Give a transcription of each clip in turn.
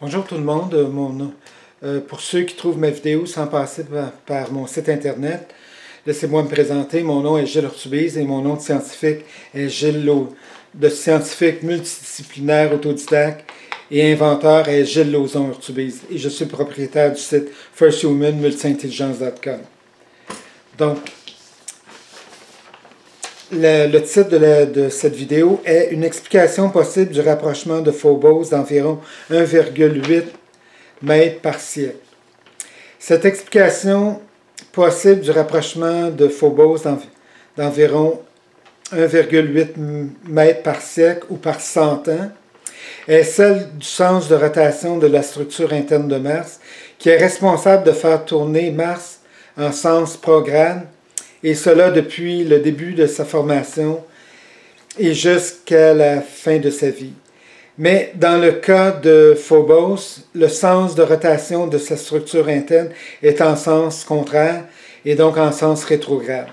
Bonjour tout le monde. Pour ceux qui trouvent mes vidéos sans passer par mon site internet, laissez-moi me présenter. Mon nom est Gilles Urtubise et mon nom de scientifique est Gilles Lauzon. De scientifique multidisciplinaire autodidacte et inventeur est Gilles Lauzon Urtubise. Et je suis propriétaire du site firsthumanmultiintelligence.com. Donc, le titre de cette vidéo est « Une explication possible du rapprochement de Phobos d'environ 1,8 mètres par siècle ». Cette explication possible du rapprochement de Phobos d'environ 1,8 mètres par siècle ou par 100 ans est celle du sens de rotation de la structure interne de Mars qui est responsable de faire tourner Mars en sens prograde, et cela depuis le début de sa formation et jusqu'à la fin de sa vie. Mais dans le cas de Phobos, le sens de rotation de sa structure interne est en sens contraire et donc en sens rétrograde.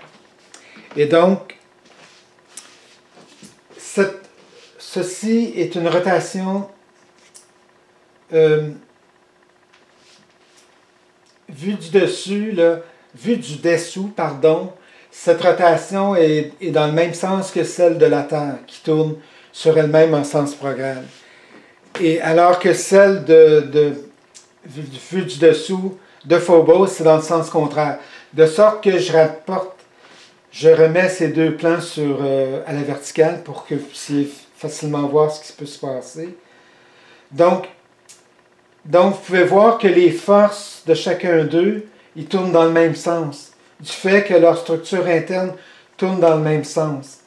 Et donc, ceci est une rotation vue du dessous, cette rotation est dans le même sens que celle de la Terre, qui tourne sur elle-même en sens prograde. Et alors que celle vue du dessous de Phobos, c'est dans le sens contraire. De sorte que je remets ces deux plans à la verticale pour que vous puissiez facilement voir ce qui peut se passer. Donc vous pouvez voir que les forces de chacun d'eux, ils tournent dans le même sens, du fait que leur structure interne tourne dans le même sens.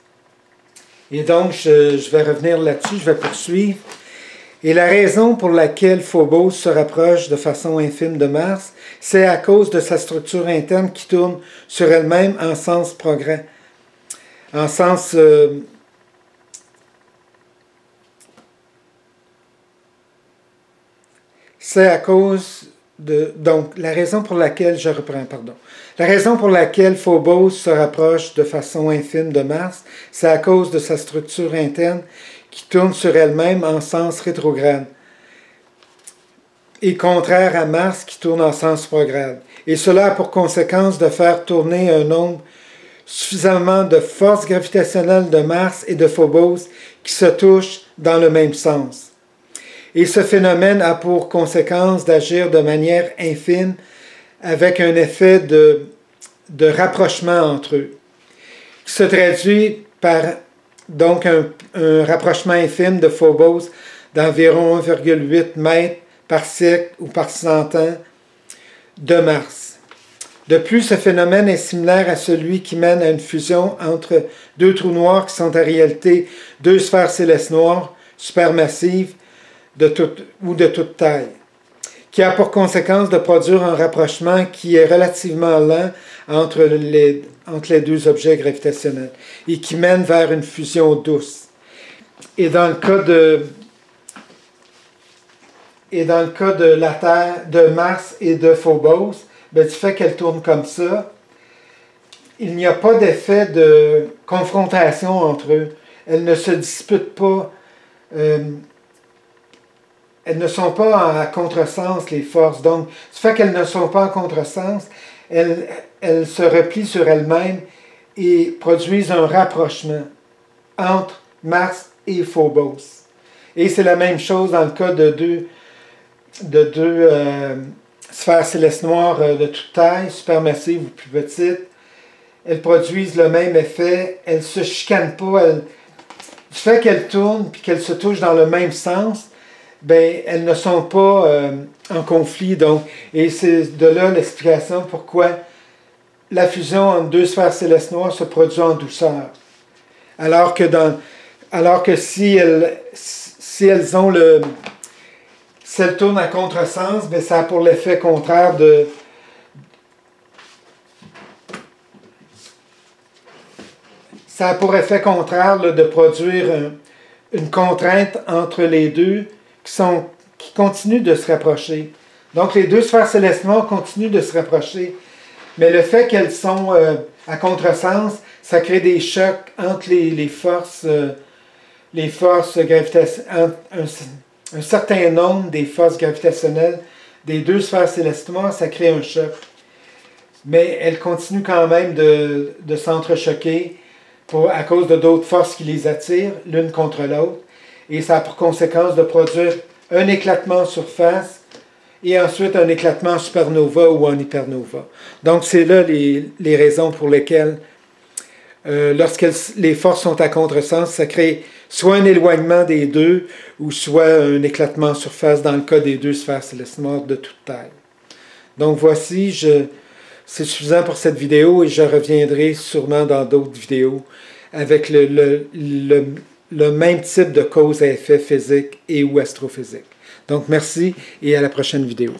Et donc, je vais revenir là-dessus, je vais poursuivre. Et la raison pour laquelle Phobos se rapproche de façon infime de Mars, c'est à cause de sa structure interne qui tourne sur elle-même en sens progrès. En sens... c'est à cause de... Donc, la raison pour laquelle... Je reprends, pardon. La raison pour laquelle Phobos se rapproche de façon infime de Mars, c'est à cause de sa structure interne qui tourne sur elle-même en sens rétrograde et contraire à Mars qui tourne en sens prograde. Et cela a pour conséquence de faire tourner un nombre suffisamment de forces gravitationnelles de Mars et de Phobos qui se touchent dans le même sens. Et ce phénomène a pour conséquence d'agir de manière infime avec un effet de rapprochement entre eux, qui se traduit par donc un rapprochement infime de Phobos d'environ 1,8 mètres par siècle ou par 100 ans de Mars. De plus, ce phénomène est similaire à celui qui mène à une fusion entre deux trous noirs qui sont en réalité deux sphères célestes noires supermassives de toute taille, qui a pour conséquence de produire un rapprochement qui est relativement lent entre les deux objets gravitationnels et qui mène vers une fusion douce. Et dans le cas de la Terre, de Mars et de Phobos, du fait qu'elles tournent comme ça, il n'y a pas d'effet de confrontation entre eux. Elles ne se disputent pas. Elles ne sont pas à contresens, les forces. Donc, du fait qu'elles ne sont pas en contresens, elles se replient sur elles-mêmes et produisent un rapprochement entre Mars et Phobos. Et c'est la même chose dans le cas de deux sphères célestes noires de toute taille, supermassives ou plus petites. Elles produisent le même effet. Elles ne se chicanent pas. Du fait qu'elles tournent et qu'elles se touchent dans le même sens, elles ne sont pas en conflit. Donc, et c'est de là l'explication pourquoi la fusion entre deux sphères célestes noires se produit en douceur. Alors que si elles tournent à contresens, ça a pour l'effet contraire de produire une contrainte entre les deux qui continuent de se rapprocher. Donc, les deux sphères célestes noires continuent de se rapprocher. Mais le fait qu'elles sont à contresens, ça crée des chocs entre les forces gravitationnelles, un certain nombre des forces gravitationnelles des deux sphères célestes noires, ça crée un choc. Mais elles continuent quand même de s'entrechoquer à cause de d'autres forces qui les attirent l'une contre l'autre. Et ça a pour conséquence de produire un éclatement en surface et ensuite un éclatement en supernova ou en hypernova. Donc c'est là les raisons pour lesquelles, lorsque les forces sont à contresens, ça crée soit un éloignement des deux ou soit un éclatement en surface dans le cas des deux sphères célestes noires de toute taille. Donc voici, c'est suffisant pour cette vidéo et je reviendrai sûrement dans d'autres vidéos avec le même type de cause à effet physique et ou astrophysique. Donc merci et à la prochaine vidéo.